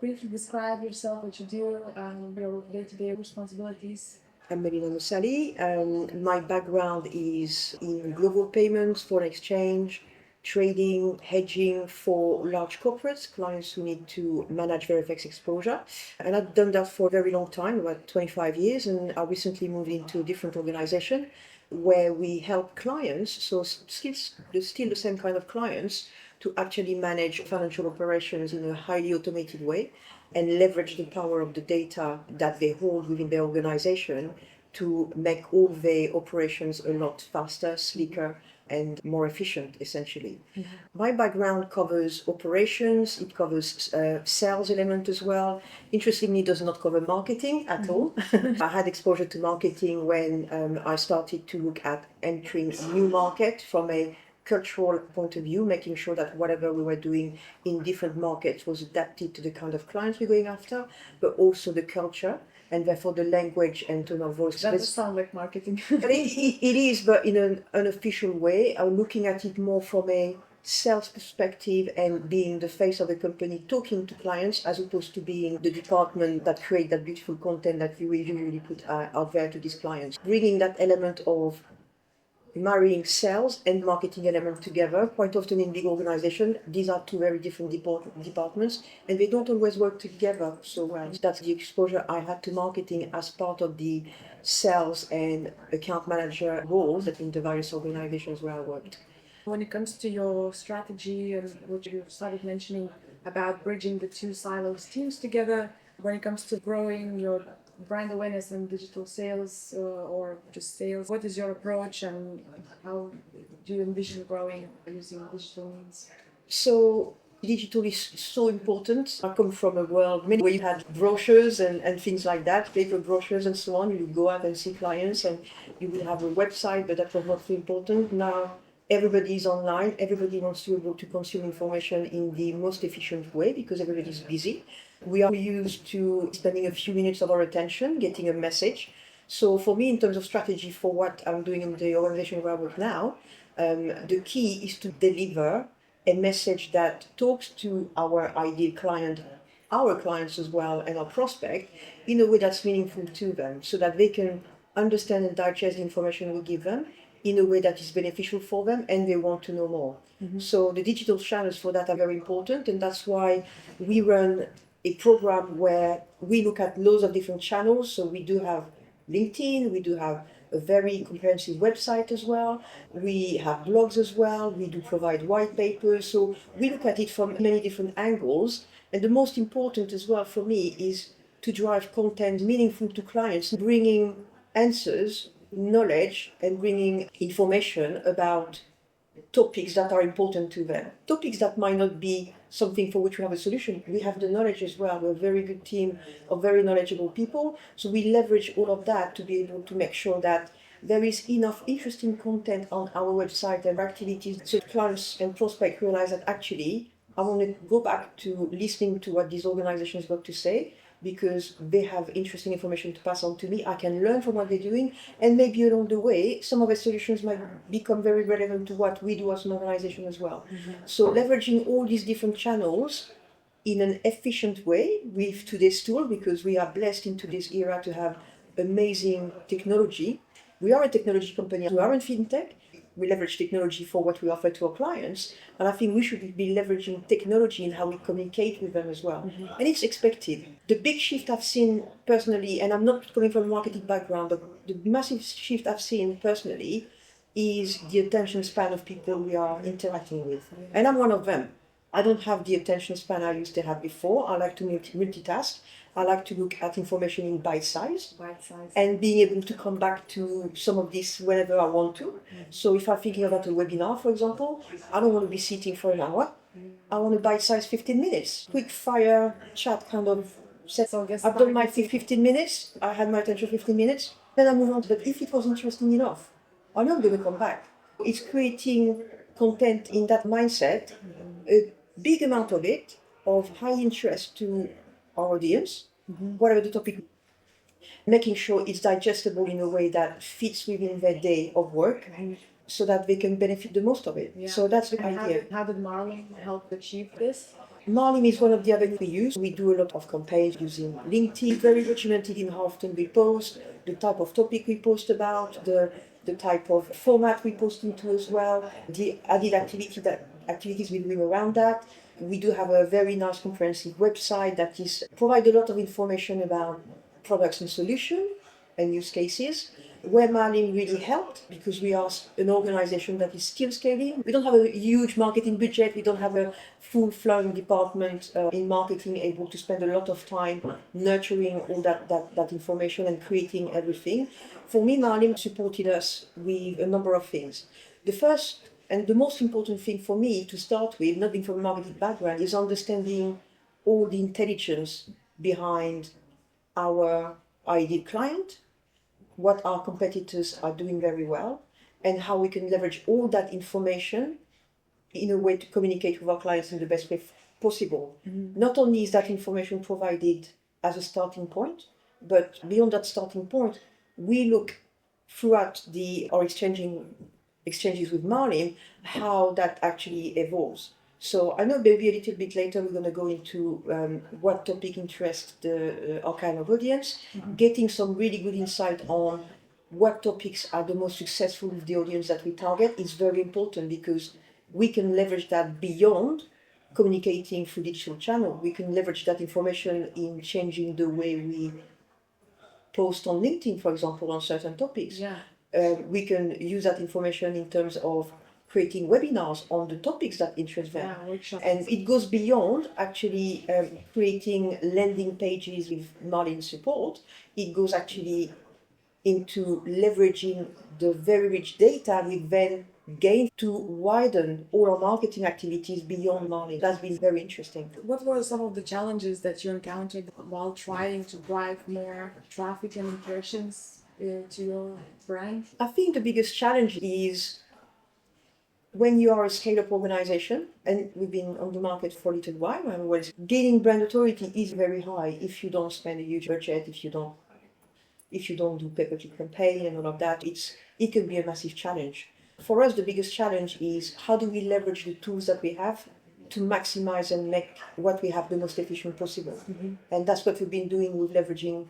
briefly describe yourself, what you do, your day-to-day responsibilities? I'm Melina Moussali. My background is in global payments, foreign exchange, trading, hedging for large corporates, clients who need to manage their FX exposure. And I've done that for a very long time, about 25 years, and I recently moved into a different organization where we help clients, so still the same kind of clients, to actually manage financial operations in a highly automated way and leverage the power of the data that they hold within their organization to make all their operations a lot faster, slicker, and more efficient, essentially. Mm-hmm. My background covers operations, it covers sales element as well. Interestingly, it does not cover marketing at all. I had exposure to marketing when I started to look at entering a new market from a cultural point of view, making sure that whatever we were doing in different markets was adapted to the kind of clients we're going after, but also the culture and therefore the language and tone of voice. That does sound like marketing. It is, but in an unofficial way. I'm looking at it more from a sales perspective and being the face of the company, talking to clients, as opposed to being the department that create that beautiful content that we usually put out there to these clients. Bringing that element of marrying sales and marketing element together. Quite often in big organizations, these are two very different departments, and they don't always work together so well. That's the exposure I had to marketing as part of the sales and account manager roles in the various organizations where I worked. When it comes to your strategy and what you started mentioning about bridging the two silos teams together, when it comes to growing your brand awareness and digital sales or just sales, what is your approach and how do you envision growing using digital means? So digital is so important. I come from a world where you had brochures and things like that, paper brochures and so on. You would go out and see clients and you would have a website, but that was not so important. Now everybody is online. Everybody wants to be able to consume information in the most efficient way because everybody is busy. We are used to spending a few minutes of our attention, getting a message. So for me, in terms of strategy for what I'm doing in the organization where I work now, the key is to deliver a message that talks to our ideal client, our clients as well, and our prospect in a way that's meaningful to them so that they can understand and digest the information we give them in a way that is beneficial for them and they want to know more. Mm-hmm. So the digital channels for that are very important, and that's why we run a program where we look at loads of different channels. So we do have LinkedIn, we do have a very comprehensive website as well. We have blogs as well. We do provide white papers. So we look at it from many different angles. And the most important as well for me is to drive content meaningful to clients, bringing answers, knowledge, and bringing information about topics that are important to them. Topics that might not be something for which we have a solution. We have the knowledge as well. We're a very good team of very knowledgeable people. So we leverage all of that to be able to make sure that there is enough interesting content on our website and activities so clients and prospects realize that actually I want to go back to listening to what these organizations got to say because they have interesting information to pass on to me. I can learn from what they're doing, and maybe along the way, some of the solutions might become very relevant to what we do as an organization as well. Mm-hmm. So leveraging all these different channels in an efficient way with today's tool, because we are blessed in today's era to have amazing technology. We are a technology company. We are in Fintech. We leverage technology for what we offer to our clients. And I think we should be leveraging technology in how we communicate with them as well. Mm-hmm. And it's expected. The big shift I've seen personally, and I'm not coming from a marketing background, but the massive shift I've seen personally is the attention span of people we are interacting with. And I'm one of them. I don't have the attention span I used to have before. I like to multitask. I like to look at information in bite size. And being able to come back to some of this whenever I want to. Mm-hmm. So if I'm thinking about a webinar, for example, I don't want to be sitting for an hour. I want a bite size 15 minutes. Quick fire chat kind of set. So I've done my 15 minutes. I had my attention 15 minutes. Then I move on. But if it was interesting enough, I'm not going to come back. It's creating content in that mindset. A big amount of it, of high interest to our audience, mm-hmm. whatever the topic, making sure it's digestible in a way that fits within their day of work, mm-hmm. so that they can benefit the most of it. Yeah. So that's the idea. How did marllm help achieve this? marllm is one of the avenues we use. We do a lot of campaigns using LinkedIn, very regimented in how often we post, the type of topic we post about, the type of format we post into as well, the added activities we do around that. We do have a very nice comprehensive website that provide a lot of information about products and solutions and use cases. Where marllm really helped, because we are an organization that is still scaling. We don't have a huge marketing budget. We don't have a full-flung department in marketing able to spend a lot of time nurturing all that information and creating everything. For me, marllm supported us with a number of things. The first and the most important thing for me to start with, not being from a marketing background, is understanding all the intelligence behind our ideal client, what our competitors are doing very well, and how we can leverage all that information in a way to communicate with our clients in the best way possible. Mm-hmm. Not only is that information provided as a starting point, but beyond that starting point, we look throughout our exchanges with marllm, how that actually evolves. So I know maybe a little bit later we're going to go into what topic interests our kind of audience, mm-hmm. getting some really good insight on what topics are the most successful with the audience that we target is very important, because we can leverage that beyond communicating through digital channel. We can leverage that information in changing the way we post on LinkedIn, for example, on certain topics. Yeah. We can use that information in terms of creating webinars on the topics that interest them. Yeah, and it goes beyond actually creating landing pages with marllm support. It goes actually into leveraging the very rich data we then gain to widen all our marketing activities beyond marllm. That's been very interesting. What were some of the challenges that you encountered while trying to drive more traffic and impressions to your brand? I think the biggest challenge is when you are a scale-up organization, and we've been on the market for a little while, gaining brand authority is very high if you don't spend a huge budget, if you don't do pay-per-click campaign and all of that. It can be a massive challenge. For us, the biggest challenge is how do we leverage the tools that we have to maximize and make what we have the most efficient possible. Mm-hmm. And that's what we've been doing with leveraging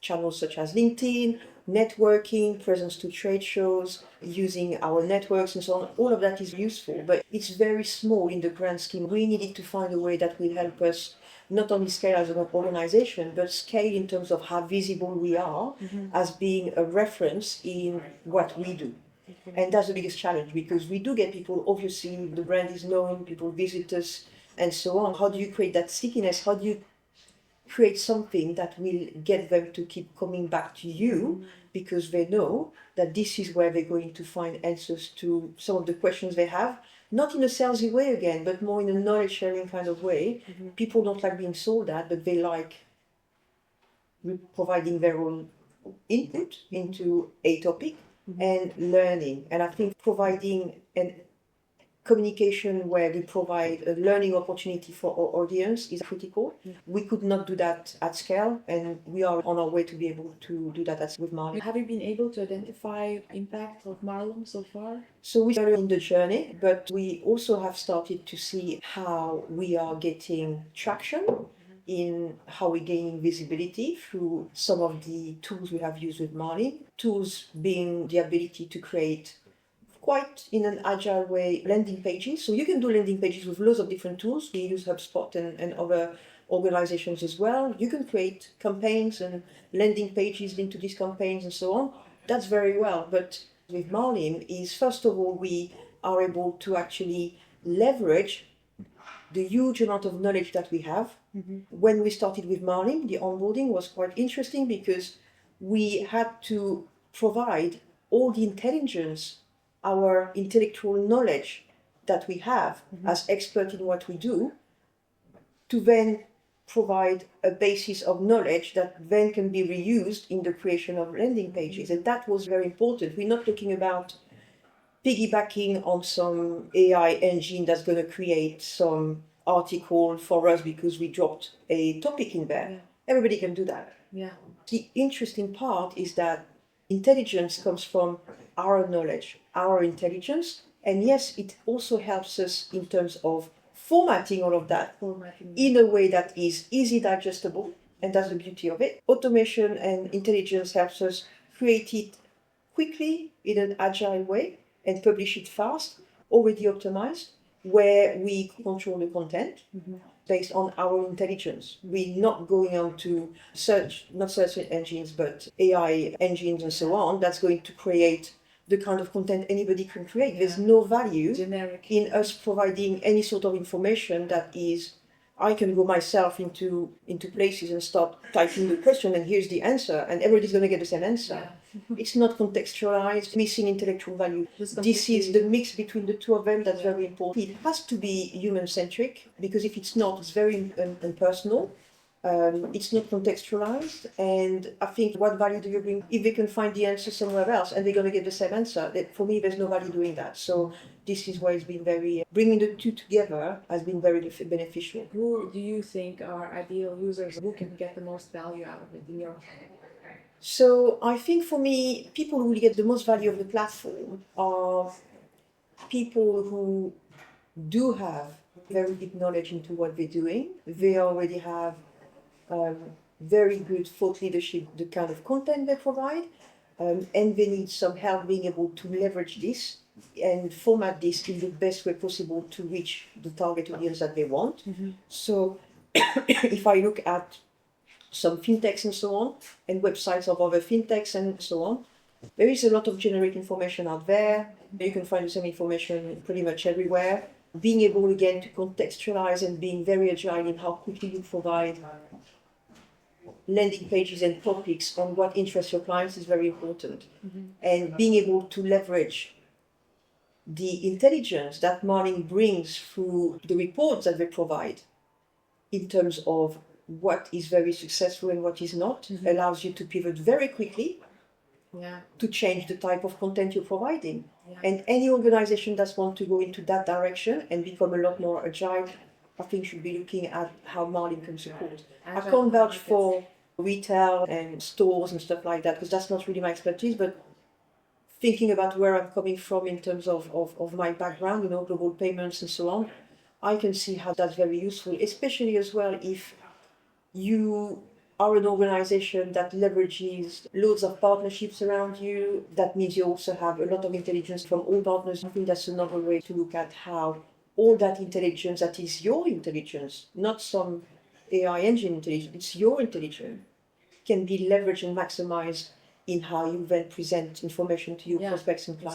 channels such as LinkedIn, networking, presence to trade shows, using our networks and so on. All of that is useful, but it's very small in the grand scheme. We needed to find a way that will help us not only scale as an organization, but scale in terms of how visible we are, mm-hmm. as being a reference in what we do. Mm-hmm. And that's the biggest challenge, because we do get people, obviously, the brand is known, people visit us, and so on. How do you create that stickiness? How do you create something that will get them to keep coming back to you, because they know that this is where they're going to find answers to some of the questions they have, not in a salesy way again, but more in a knowledge sharing kind of way. Mm-hmm. People don't like being sold at, but they like providing their own input into a topic, mm-hmm. and learning. And I think providing an communication where we provide a learning opportunity for our audience is critical. Yeah. We could not do that at scale, and we are on our way to be able to do that with marllm. Have you been able to identify impact of marllm so far? So we are in the journey, but we also have started to see how we are getting traction, mm-hmm. in how we're gaining visibility through some of the tools we have used with marllm. Tools being the ability to create quite in an agile way landing pages. So you can do landing pages with loads of different tools. We use HubSpot and other organizations as well. You can create campaigns and landing pages linked to these campaigns and so on. That's very well. But with marllm is, first of all, we are able to actually leverage the huge amount of knowledge that we have. Mm-hmm. When we started with marllm, the onboarding was quite interesting, because we had to provide all the intelligence, our intellectual knowledge that we have, mm-hmm. as experts in what we do, to then provide a basis of knowledge that then can be reused in the creation of landing pages. And that was very important. We're not talking about piggybacking on some AI engine that's going to create some article for us because we dropped a topic in there. Yeah. Everybody can do that. Yeah. The interesting part is that intelligence comes from our knowledge, our intelligence, and yes, it also helps us in terms of formatting all of that Formatting. in a way that is easy digestible, and that's the beauty of it. Automation and intelligence helps us create it quickly in an agile way and publish it fast, already optimized, where we control the content based on our intelligence. We're not going on to not search engines, but AI engines and so on, that's going to create the kind of content anybody can create. There's no value Generic. in us providing any sort of information that is, I can go myself into places and start typing the question and here's the answer and everybody's going to get the same answer. It's not contextualized, missing intellectual value. This is the mix between the two of them that's very important. It has to be human-centric, because if it's not, it's very impersonal. It's not contextualized, and I think what value do you bring if they can find the answer somewhere else and they're going to get the same answer? For me, there's no value doing that. So this is why it's been very, bringing the two together has been very beneficial. Who do you think are ideal users? Who can get the most value out of it in your opinion? So I think for me, people who will get the most value of the platform are people who do have very deep knowledge into what they're doing. They already have very good thought leadership, the kind of content they provide, and they need some help being able to leverage this and format this in the best way possible to reach the target audience that they want. So if I look at some fintechs and so on, and websites of other fintechs and so on, there is a lot of generic information out there. You can find the same information pretty much everywhere. Being able again to contextualize and being very agile in how quickly you provide landing pages and topics on what interests your clients is very important. And being able to leverage the intelligence that marllm brings through the reports that they provide in terms of what is very successful and what is not, allows you to pivot very quickly to change the type of content you're providing. And any organization that wants to go into that direction and become a lot more agile, I think should be looking at how marllm can support. I can't vouch for retail and stores and stuff like that, because that's not really my expertise, but thinking about where I'm coming from in terms of my background, global payments and so on, I can see how that's very useful, especially as well if you are an organization that leverages loads of partnerships around you. That means you also have a lot of intelligence from all partners. I think that's another way to look at how all that intelligence, that is your intelligence, not some AI engine intelligence, it's your intelligence, can be leveraged and maximized in how you then present information to your prospects and clients.